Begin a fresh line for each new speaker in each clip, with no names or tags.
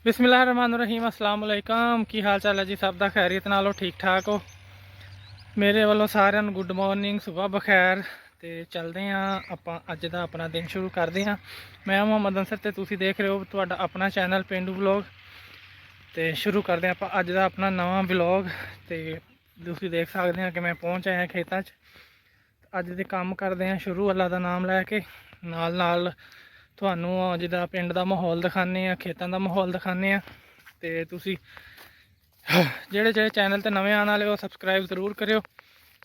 बिस्मिल्लाहिर्रहमानिर्रहीम अस्सलाम वालेकुम। की हाल चाल है जी? सब दा खैरियत नालो ठीक ठाक हो? मेरे वालों सारिਆਂ ਨੂੰ गुड मॉर्निंग, सुबह बखैर। तो चलते हैं आप अज का अपना दिन शुरू करते हैं। मैं मोहम्मद अंसर तो तुसी देख रहे हो तुहाडा अपना चैनल पेंडू व्लॉग। तो शुरू करते हैं आप अज का अपना नवा व्लॉग। तो तुसी देख सकते हैं कि मैं पहुँच आया खेतों च। अज दे काम करते हैं शुरू, अल्लाह का नाम लैके नाल नाल तुहानू जिदा पिंड का माहौल दिखाने, खेतों का माहौल दिखाने। तो तुसी जेड़े जेड़े चैनल ते नवे आने वाले हो सब्सक्राइब जरूर करो।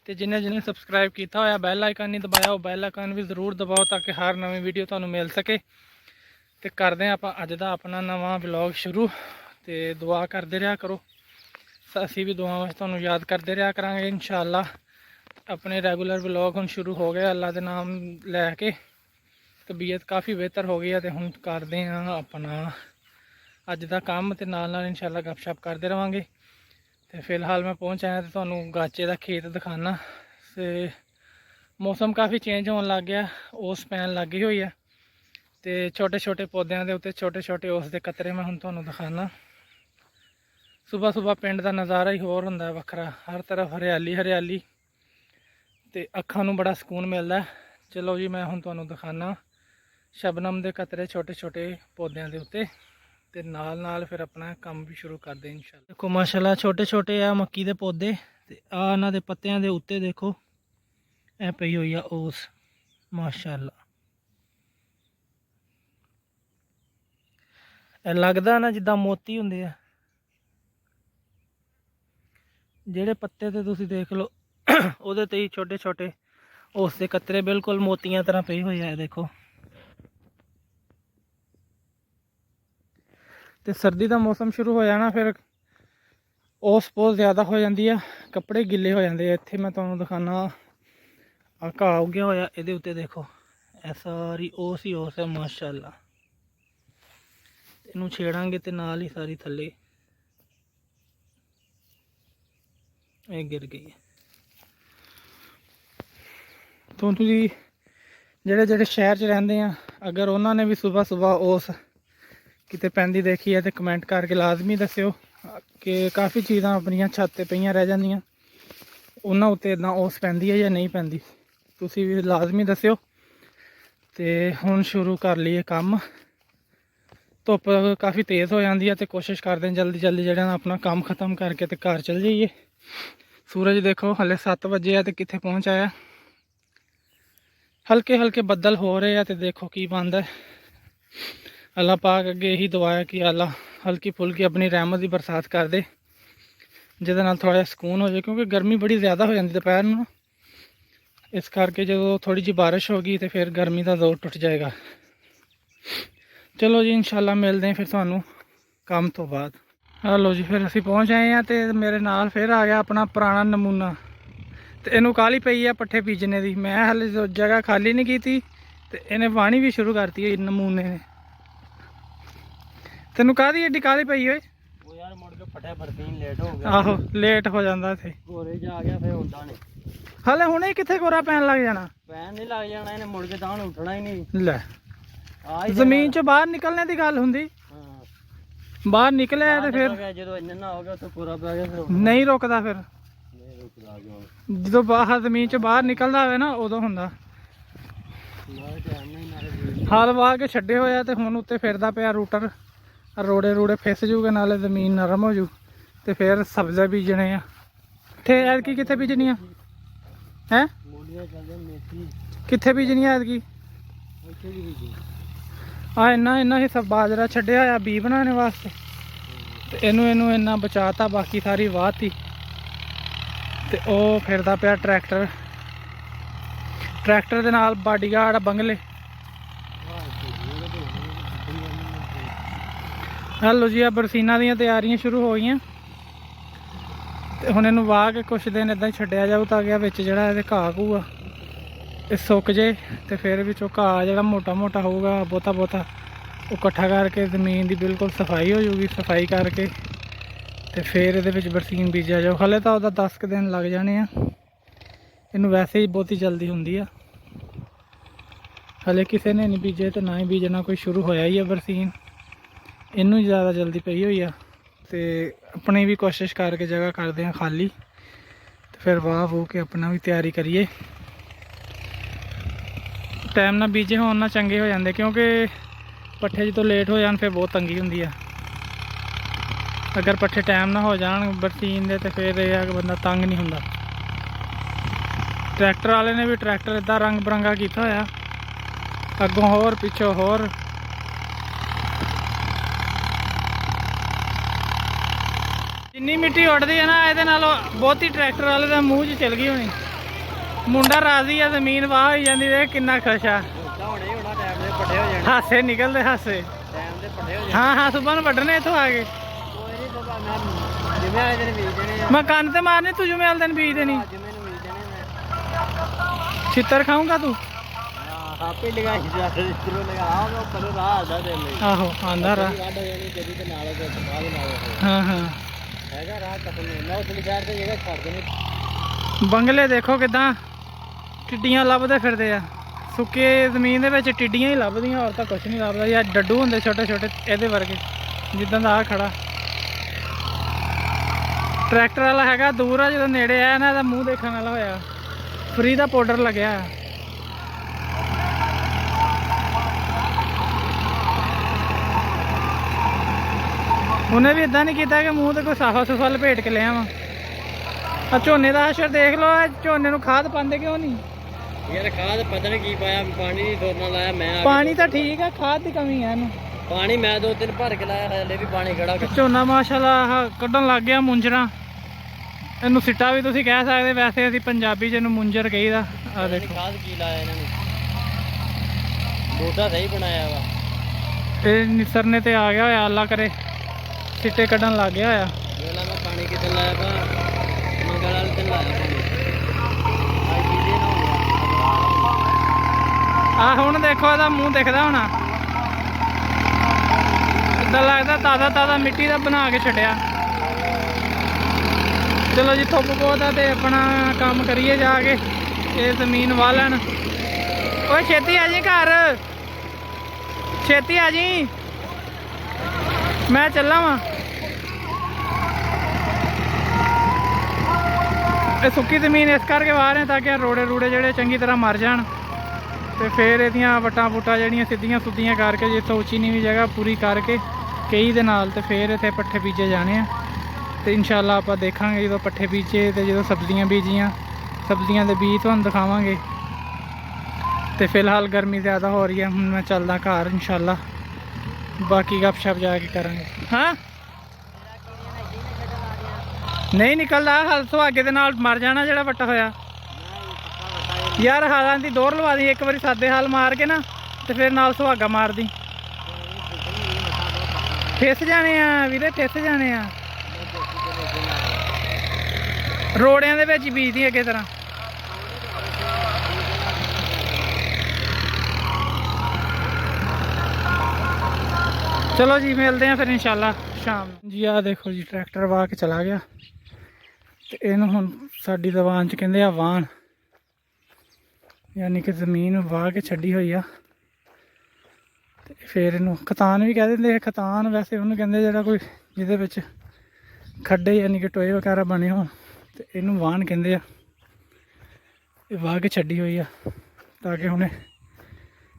तो जिन्हें जिन्हें सब्सक्राइब किया होया बैल आइकन नहीं दबाया वो बैल आइकन भी जरूर दबाओ ताकि हर नवी वीडियो तुहानू मिल सके। तो करते हैं आप अज का अपना नवा व्लॉग शुरू। तो दुआ करते रहा करो, असी भी दुआ में तुहानू याद करते रहा करांगे इंशाअल्लाह। अपने रेगूलर व्लॉग हम शुरू हो गए अल्लाह के नाम लैके। तबीयत काफ़ी बेहतर हो गई है। तो हम करते हैं अपना अज का काम, तो नाल नाल इंशाअल्लाह गपशप करते रहेंगे। तो फिलहाल मैं पहुँच आया तो तुहानू गाचे का खेत दिखाना। तो मौसम काफ़ी चेंज होने लग गया, ओस पैन लग गई हुई है। तो छोटे छोटे पौधों के उत्ते छोटे छोटे ओस के कतरे मैं हम तुहानू दिखाना। सुबह सुबह पिंड का नज़ारा ही होर हुंदा है वखरा, हर तरफ हरियाली हरियाली। तो अखां नू बड़ा सुकून मिलता है। चलो जी मैं हुण तुहानू दिखाना शबनम के कतरे छोटे छोटे पौधों के उत्ते। ते नाल नाल फिर अपना काम भी शुरू कर दें इंशाल्लाह। देखो माशाल्लाह छोटे छोटे आ मक्की के पौधे। ते आ इन्हां दे पत्तियां दे उत्ते देखो ए पई हुई आ ओस माशाल्लाह। ए लगदा ना जिद्दां मोती हुंदे आ। जेड़े पत्ते ते तुसीं देख लो ओहदे ते ही छोटे छोटे ओस दे कतरे बिल्कुल मोतियां तरह पई हुई है। देखो तो सर्दी का मौसम शुरू हो जाना फिर ओस बहुत ज़्यादा हो जाती है, कपड़े गिले हो जाते हैं। इत्थे मैं तुहानू दिखाना घाह उगया होया इहदे उत्ते देखो ए सारी ओस ही ओस है माशाल्लाह। इनू छेड़ांगे तो नाल ही सारी थले ये गिर गई है। तो तुसीं जेड़े जेड़े शहर च रहिंदे आ अगर उन्होंने भी सुबह सुबह ओस किते पैंदी देखी है तो कमेंट करके लाजमी दस्यो कि काफ़ी चीज़ां अपनियां छत ते पईयां रह जांदियां, उन्हां उत्ते इदां ओस पैंदी है या नहीं पैंदी, तुसीं भी लाजमी दस्यो। तो हुण शुरू कर लीए काम। धुप्प काफ़ी तेज़ हो जाती है तो कोशिश करते हैं जल्दी जल्दी जेड़ा अपना काम खत्म करके तो घर चल जाइए। सूरज देखो हले 7 बजे है तो कित्थे पहुँच आया। हल्के हल्के बदल हो रहे हैं तो देखो की बनता है। अल्लाह पाक अगे यही दुआ है कि अल्लाह हल्की फुल्की अपनी रहमत की बरसात कर दे जिहदे नाल थोड़ा सुकून हो जाए, क्योंकि गर्मी बड़ी ज़्यादा हो जाती दोपहर में। इस करके जो थोड़ी जी बारिश होगी तो फिर गर्मी का जोर टुट जाएगा। चलो जी इंशाल्लाह मिलते हैं फिर तुहानू काम तो बाद। हेलो जी फिर असी पहुँच आए हैं तो मेरे नाल फिर आ गया अपना पुराना नमूना। तो इनू काली पई है पट्ठे बीजने की, मैं हले जगह खाली नहीं की थी तो इन्हें वाणी भी शुरू करती है नमूने ने। तेनू काहदी एड्डी काली पई है?
यार मुड़ के पट्ठे भरती लेट हो गया।
आहो लेट हो जाता थे,
गोरे जा गया फिर हुंदा नहीं।
हले हुणे कित्थे गोरा पैन लग जाना?
पैन नहीं लग जाना, इन्हें मुड़ के तां उठना ही नहीं।
ले जमीन चो बाहर निकलने की गल हुंदी, बाहर निकले तो फिर
जो इन्ना हो गया तो पूरा पै गया फिर
नहीं रुकदा। फिर
नहीं रुकदा
जो बाहर जमीन चो बाहर निकलदा होवे ना उदों हुंदा। हल वाह के छड्डे होया तो हुण उत्ते फिरदा पिया रूटर, रोड़े रूड़े फिस जूगे नाले जमीन नरम हो जू तो फिर सब्ज़ा बीजने आ। इत्थे ऐतकी कित्थे बीजनी आ हैं? कित्थे बीजनी आ ऐतकी? हाँ इन्ना इन्ना हिस्सा बाजरा छड्डिया होया बी बनाने वास्ते तो इनू इनू इन्ना बचाता, बाकी सारी वाहती तो वह फिरदा पिया ट्रैक्टर। ट्रैक्टर दे नाल बाडीगार्ड बंगले। हेलो जी बरसीना दी तैयारियां शुरू हो गई तो हुण इनू वाह के कुछ दिन इदा ही छड्डिया जाऊ ताकि विच जिहड़ा इहदे घाह घूह ये सुक जे तो फिर बिचों घाह जिहड़ा मोटा मोटा होगा बहुता बहुता वो कट्ठा करके जमीन की बिल्कुल सफाई हो जाऊगी। सफाई करके तो फिर ये बरसीन बीजा जाओ। हले तो वह 10 दिन लग जाने आ, इनू वैसे ही बहुत ही जल्दी होंदी आ। हले किसी ने नहीं बीजे तो ना ही बीजना कोई शुरू होया ही है बरसीन। ਇਹਨੂੰ ਹੀ ਜ਼ਿਆਦਾ ਜਲਦੀ ਪਈ ਹੋਈ ਆ। ਤੇ ਆਪਣੀ ਵੀ ਕੋਸ਼ਿਸ਼ ਕਰਕੇ ਜਗ੍ਹਾ ਕਰਦੇ ਆ ਖਾਲੀ, ਤੇ ਫਿਰ ਵਾਹ ਵੂ ਕੇ ਆਪਣਾ ਵੀ ਤਿਆਰੀ ਕਰੀਏ। ਟਾਈਮ ਨਾਲ ਬੀਜੇ ਹੋਣ ਨਾ ਚੰਗੇ ਹੋ ਜਾਂਦੇ, ਕਿਉਂਕਿ ਪੱਠੇ ਜਦੋਂ ਲੇਟ ਹੋ ਜਾਣ ਫਿਰ ਬਹੁਤ ਤੰਗੀ ਹੁੰਦੀ ਆ। ਅਗਰ ਪੱਠੇ ਟਾਈਮ ਨਾਲ ਹੋ ਜਾਣ ਬਰਸੀਨ ਦੇ, ਤੇ ਫਿਰ ਇਹ ਆ ਕਿ ਬੰਦਾ ਤੰਗ ਨਹੀਂ ਹੁੰਦਾ। ਟਰੈਕਟਰ ਵਾਲੇ ਨੇ ਵੀ ਟਰੈਕਟਰ ਇੱਦਾਂ ਰੰਗ ਬਰੰਗਾ ਕੀਤਾ ਹੋਇਆ, ਅੱਗੋਂ ਹੋਰ ਪਿੱਛੋਂ ਹੋਰ। ਜਿੰਨੀ ਮਿੱਟੀ ਉੱਡਦੀ ਹੈ ਨਾ, ਇਹਦੇ ਨਾਲੋਂ ਬਹੁਤੀ ਟਰੈਕਟਰ ਵਾਲੇ ਦਾ ਮੂੰਹ 'ਚ ਚਲ ਗਈ ਹੋਣੀ। ਮੁੰਡਾ ਰਾਜ਼ੀ ਆ, ਜ਼ਮੀਨ ਵਾਹ ਹੋਈ ਜਾਂਦੀ, ਦੇਖ ਕਿੰਨਾ ਖੁਸ਼ ਆ। ਹਾਸੇ ਨਿਕਲਦੇ ਹਾਸੇ। ਹਾਂ ਹਾਂ, ਸੁਬਹ ਨੂੰ ਵੱਢਣੇ ਇੱਥੋਂ ਆ ਕੇ। ਮੈਂ ਕੰਨ ਤੇ ਮਾਰਨੇ, ਤੂੰ ਜੁਮੇ ਵਾਲੇ ਦਿਨ ਬੀਜ ਦੇਣੀ। ਛਿੱਤਰ ਖਾਊਂਗਾ ਤੂੰ? ਆਹੋ ਆਂਦਾ ਰਾ। ਹਾਂ ਹਾਂ, ਬੰਗਲੇ ਦੇਖੋ ਕਿਦਾਂ ਟਿੱਡੀਆਂ ਲੱਭਦੇ ਫਿਰਦੇ ਆ। ਸੁੱਕੇ ਜ਼ਮੀਨ ਦੇ ਵਿੱਚ ਟਿੱਡੀਆਂ ਹੀ ਲੱਭਦੀਆਂ, ਹੋਰ ਤਾਂ ਕੁਛ ਨਹੀਂ ਲੱਭਦਾ। ਯਾਰ ਡੱਡੂ ਹੁੰਦੇ ਛੋਟੇ ਛੋਟੇ ਇਹਦੇ ਵਰਗੇ, ਜਿੱਦਾਂ ਦਾ ਆ ਖੜਾ। ਟਰੈਕਟਰ ਵਾਲਾ ਹੈਗਾ ਦੂਰ ਆ, ਜਦੋਂ ਨੇੜੇ ਆਇਆ ਨਾ ਇਹਦਾ ਮੂੰਹ ਦੇਖਣ ਵਾਲਾ ਹੋਇਆ। ਫਰੀ ਦਾ ਪਾਊਡਰ ਲੱਗਿਆ। ਉਹਨੇ ਵੀ ਇਦਾਂ ਨਹੀਂ ਕੀਤਾ ਕਿ ਮੂੰਹ ਤੇ ਕੋਈ ਸਾਫਾ ਸੁਫਾ ਲਪੇਟ ਕੇ ਲਿਆ ਵਾ। ਆ ਝੋਨੇ ਦਾ ਅਸਰ ਦੇਖ ਲਓ, ਝੋਨੇ ਨੂੰ ਖਾਦ ਪਾਉਂਦੇ ਕਿਉਂ ਨਹੀਂ
ਯਾਰ? ਖਾਦ ਪਤਾ ਨਹੀਂ ਕੀ ਪਾਇਆ, ਪਾਣੀ ਨਹੀਂ ਦੋਨਾਂ ਲਾਇਆ ਮੈਂ।
ਪਾਣੀ ਤਾਂ ਠੀਕ ਆ, ਖਾਦ ਦੀ ਕਮੀ ਆ ਇਹਨੂੰ।
ਪਾਣੀ ਮੈਂ 2-3 ਭਰ ਕੇ ਲਾਇਆ, ਹਲੇ ਵੀ ਪਾਣੀ ਖੜਾ।
ਝੋਨਾ ਮਾਸ਼ਾਅੱਲਾ ਆਹ ਕੱਢਣ ਲੱਗ ਗਿਆ ਮੁੰਜਰਾ। ਇਹਨੂੰ ਸਿੱਟਾ ਵੀ ਤੁਸੀਂ ਕਹਿ ਸਕਦੇ, ਵੈਸੇ ਅਸੀਂ ਪੰਜਾਬੀ 'ਚ ਇਹਨੂੰ ਮੁੰਜਰ ਕਹੀਦਾ। ਆ ਦੇਖੋ
ਖਾਦ ਕੀ ਲਾਇਆ ਇਹਨਾਂ ਨੇ, ਬੂਟਾ ਸਹੀ ਬਣਾਇਆ ਵਾ।
ਇਹ ਨਿਸਰਨੇ ਤੇ ਆ ਗਿਆ ਹੋਇਆ, ਅੱਲਾ ਕਰੇ ਸਿੱਟੇ ਕੱਢਣ ਲੱਗ ਗਿਆ ਹੋਇਆ।
ਜਿਹੜਾ ਮੈਂ ਪਾਣੀ ਕਿਤੇ ਲਾਇਆ ਵਾ, ਮੰਗਲ ਵਾਲੇ ਦਿਨ ਲਾਇਆ ਪਾਣੀ।
ਆ ਹੁਣ ਦੇਖੋ ਇਹਦਾ ਮੂੰਹ ਦਿਖਦਾ ਹੋਣਾ, ਇਦਾਂ ਲੱਗਦਾ ਤਾਜ਼ਾ ਤਾਜ਼ਾ ਮਿੱਟੀ ਦਾ ਬਣਾ ਕੇ ਛੱਡਿਆ। ਚਲੋ ਜੀ, ਧੁੱਪ ਬਹੁਤ ਆ ਤੇ ਆਪਣਾ ਕੰਮ ਕਰੀਏ ਜਾ ਕੇ। ਇਹ ਜ਼ਮੀਨ ਵਾਹ ਲੈਣ। ਓਏ ਛੇਤੀ ਆ ਜੀ ਘਰ, ਛੇਤੀ ਆ ਜੀ, ਮੈਂ ਚੱਲਾਂ ਵਾਂ। ਇਹ ਸੁੱਕੀ ਜ਼ਮੀਨ ਇਸ ਕਰਕੇ ਵਾਹ ਰਹੇ ਤਾਂ ਕਿ ਰੋੜੇ ਰੂੜੇ ਜਿਹੜੇ ਚੰਗੀ ਤਰ੍ਹਾਂ ਮਰ ਜਾਣ, ਤੇ ਫਿਰ ਇਹਦੀਆਂ ਵਟਾਂ ਵੁਟਾਂ ਜਿਹੜੀਆਂ ਸਿੱਧੀਆਂ ਸੁੱਧੀਆਂ ਕਰਕੇ, ਜਿੱਥੋਂ ਉੱਚੀ ਨੀਵੀਂ ਜਗ੍ਹਾ ਪੂਰੀ ਕਰਕੇ ਕਈ ਦੇ ਨਾਲ, ਤੇ ਫਿਰ ਇੱਥੇ ਪੱਠੇ ਬੀਜੇ ਜਾਣੇ ਆ। ਤੇ ਇਨਸ਼ਾਅੱਲਾ ਆਪਾਂ ਦੇਖਾਂਗੇ ਜਦੋਂ ਪੱਠੇ ਬੀਜੇ, ਤੇ ਜਦੋਂ ਸਬਜ਼ੀਆਂ ਬੀਜੀਆਂ, ਸਬਜ਼ੀਆਂ ਦੇ ਬੀਜ ਤੁਹਾਨੂੰ ਦਿਖਾਵਾਂਗੇ। ਤੇ ਫਿਲਹਾਲ ਗਰਮੀ ਜ਼ਿਆਦਾ ਹੋ ਰਹੀ ਹੈ, ਹੁਣ ਮੈਂ ਚੱਲਦਾ ਘਰ ਇਨਸ਼ਾਅੱਲਾ, ਬਾਕੀ ਗੱਪਸ਼ਪ ਜਾ ਕੇ ਕਰਾਂਗੇ। ਹਾਂ ਨਹੀਂ ਨਿਕਲਦਾ, ਹਲ ਸੁਹਾਗੇ ਦੇ ਨਾਲ ਮਰ ਜਾਣਾ ਜਿਹੜਾ ਵੱਟਾ ਹੋਇਆ। ਯਾਰ ਹਾਲਾਂ ਦੀ ਦੋਰ ਲਵਾ ਦੀ ਇੱਕ ਵਾਰੀ, ਸਾਦੇ ਹਾਲ ਮਾਰ ਕੇ ਨਾ, ਤੇ ਫਿਰ ਨਾਲ ਸੁਹਾਗਾ ਮਾਰਦੀ। ਫਿਸ ਜਾਣੇ ਆ ਵੀਰੇ, ਫਿਸ ਜਾਣੇ ਆ। ਰੋੜਿਆਂ ਦੇ ਵਿੱਚ ਬੀਜਦੀ ਅੱਗੇ ਤਰ੍ਹਾਂ। ਚਲੋ ਜੀ, ਮਿਲਦੇ ਆ ਫਿਰ ਇਨਸ਼ਾਅੱਲਾ ਸ਼ਾਮ ਜੀ। ਆ ਦੇਖੋ ਜੀ, ਟਰੈਕਟਰ ਵਾਹ ਕੇ ਚਲਾ ਗਿਆ, ਤੇ ਇਹਨੂੰ ਹੁਣ ਸਾਡੀ ਜ਼ਬਾਨ 'ਚ ਕਹਿੰਦੇ ਆ ਵਾਹਣ, ਯਾਨੀ ਕਿ ਜ਼ਮੀਨ ਵਾਹ ਕੇ ਛੱਡੀ ਹੋਈ ਆ। ਤੇ ਫਿਰ ਇਹਨੂੰ ਖਤਾਨ ਵੀ ਕਹਿ ਦਿੰਦੇ ਆ। ਖਤਾਨ ਵੈਸੇ ਉਹਨੂੰ ਕਹਿੰਦੇ ਜਿਹੜਾ ਕੋਈ ਜਿਹਦੇ ਵਿੱਚ ਖੱਡੇ ਯਾਨੀ ਕਿ ਟੋਏ ਵਗੈਰਾ ਬਣੇ ਹੋਣ, ਤੇ ਇਹਨੂੰ ਵਾਹਣ ਕਹਿੰਦੇ ਆ। ਇਹ ਵਾਹ ਕੇ ਛੱਡੀ ਹੋਈ ਆ ਤਾਂ ਕਿ ਹੁਣ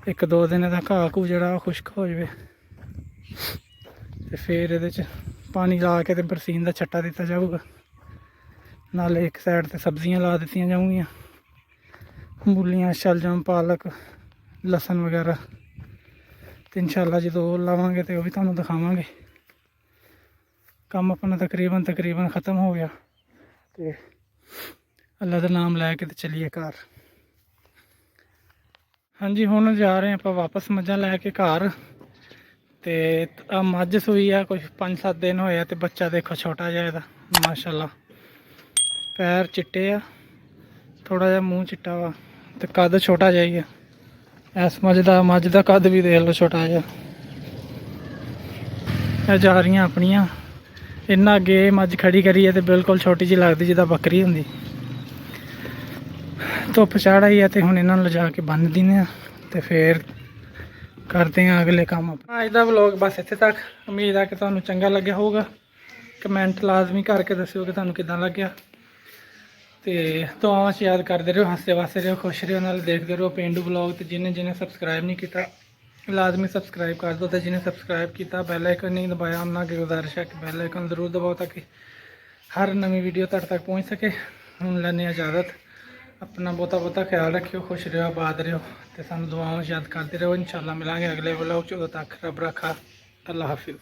1-2 ਦਿਨ ਦਾ ਘਾਹ ਘੂ ਜਿਹੜਾ ਉਹ ਖੁਸ਼ਕ ਹੋ ਜਾਵੇ, ਤੇ ਫਿਰ ਇਹਦੇ 'ਚ ਪਾਣੀ ਲਾ ਕੇ ਤੇ ਬਰਸੀਨ ਦਾ ਛੱਟਾ ਦਿੱਤਾ ਜਾਊਗਾ। ਨਾਲੇ ਇੱਕ ਸਾਈਡ ਤੇ ਸਬਜ਼ੀਆਂ ਲਾ ਦਿੱਤੀਆਂ ਜਾਊਗੀਆਂ, ਮੂਲੀਆਂ, ਸ਼ਲਜਮ, ਪਾਲਕ, ਲਸਣ ਵਗੈਰਾ। ਤੇ ਇਨਸ਼ਾਅੱਲਾ ਜਦੋਂ ਉਹ ਲਾਵਾਂਗੇ ਤੇ ਉਹ ਵੀ ਤੁਹਾਨੂੰ ਦਿਖਾਵਾਂਗੇ। ਕੰਮ ਆਪਣਾ ਤਕਰੀਬਨ ख़त्म ਹੋ ਗਿਆ, ਤੇ ਅੱਲਾ ਦਾ ਨਾਮ ਲੈ ਕੇ ਤੇ ਚੱਲੀਏ ਘਰ। ਹਾਂਜੀ, ਹੁਣ ਜਾ ਰਹੇ ਆਪਾਂ ਵਾਪਸ ਮੱਝਾਂ ਲੈ ਕੇ ਘਰ। ਤੇ ਆ ਮੱਝ ਸੂਈ ਆ, ਕੁਝ 5-7 ਦਿਨ ਹੋਏ ਆ, ਤੇ ਬੱਚਾ ਦੇਖੋ ਛੋਟਾ ਜਿਹਾ ਇਹਦਾ ਮਾਸ਼ਾਅੱਲਾ। ਪੈਰ ਚਿੱਟੇ ਆ, ਥੋੜਾ ਜਿਹਾ ਮੂੰਹ ਚਿੱਟਾ ਵਾ, ਤੇ ਕੱਦ ਛੋਟਾ ਜਿਹਾ ਹੀ ਆ। ਇਸ ਮੱਝ ਦਾ ਕੱਦ ਵੀ ਦੇਖ ਲਓ ਛੋਟਾ ਜਿਹਾ। ਇਹ ਜਾ ਰਹੀਆਂ ਆਪਣੀਆਂ। ਇੰਨਾ ਅੱਗੇ ਮੱਝ ਖੜੀ ਕਰੀ ਹੈ ਤੇ ਬਿਲਕੁਲ ਛੋਟੀ ਜਿਹੀ ਲੱਗਦੀ ਜਿੱਦਾਂ ਬੱਕਰੀ ਹੁੰਦੀ। ਧੁੱਪ ਚੜ੍ਹ ਆਈ ਹੈ ਤੇ ਹੁਣ ਇਹਨਾਂ ਨੂੰ ਲਿਜਾ ਕੇ ਬੰਨ੍ਹ ਦਿੰਦੇ ਆ, ਤੇ ਫਿਰ ਕਰਦੇ ਹਾਂ ਅਗਲੇ ਕੰਮ ਆਪਣਾ। ਅੱਜ ਦਾ ਵਲੌਗ ਬਸ ਇੱਥੇ ਤੱਕ। ਉਮੀਦ ਆ ਕਿ ਤੁਹਾਨੂੰ ਚੰਗਾ ਲੱਗਿਆ ਹੋਊਗਾ। ਕਮੈਂਟ ਲਾਜ਼ਮੀ ਕਰਕੇ ਦੱਸਿਓ ਕਿ ਤੁਹਾਨੂੰ ਕਿੱਦਾਂ ਲੱਗਿਆ। ਤੇ ਦੁਆਵਾਂ 'ਚ ਯਾਦ ਕਰਦੇ ਰਹੋ, ਹੱਸਦੇ ਵਾਸਤੇ ਰਹੋ, ਖੁਸ਼ ਰਹੋ, ਨਾਲ ਦੇਖਦੇ ਰਹੋ ਪੇਂਡੂ ਵਲੌਗ। ਤੇ ਜਿਹਨੇ ਸਬਸਕ੍ਰਾਈਬ ਨਹੀਂ ਕੀਤਾ ਲਾਜ਼ਮੀ ਸਬਸਕ੍ਰਾਈਬ ਕਰ ਦਿਓ, ਤੇ ਜਿਹਨੇ ਸਬਸਕ੍ਰਾਈਬ ਕੀਤਾ ਬੈਲ ਆਈਕਨ ਨਹੀਂ ਦਬਾਇਆ ਉਹਨਾਂ ਅੱਗੇ ਗੁਜ਼ਾਰਿਸ਼ ਹੈ ਕਿ ਬੈਲ ਆਈਕਨ ਜ਼ਰੂਰ ਦਬਾਓ ਤਾਂ ਕਿ ਹਰ ਨਵੀਂ ਵੀਡੀਓ ਤੁਹਾਡੇ ਤੱਕ ਪਹੁੰਚ ਸਕੇ। ਹੁਣ ਲੈਂਦੇ ਹਾਂ ਇਜਾਜ਼ਤ। ਆਪਣਾ ਬਹੁਤਾ ਖਿਆਲ ਰੱਖਿਓ, ਖੁਸ਼ ਰਹੋ, ਆਬਾਦ ਰਹੋ, ਤੇ ਸਾਨੂੰ ਦੁਆਵਾਂ 'ਚ ਯਾਦ ਕਰਦੇ ਰਹੋ। ਇਨਸ਼ਾਅੱਲਾ ਮਿਲਾਂਗੇ ਅਗਲੇ ਵਲੌਗ 'ਚ। ਉਦੋਂ ਤੱਕ ਰੱਬ ਰੱਖਾ। ਅੱਲਾ ਹਾਫਿਜ਼।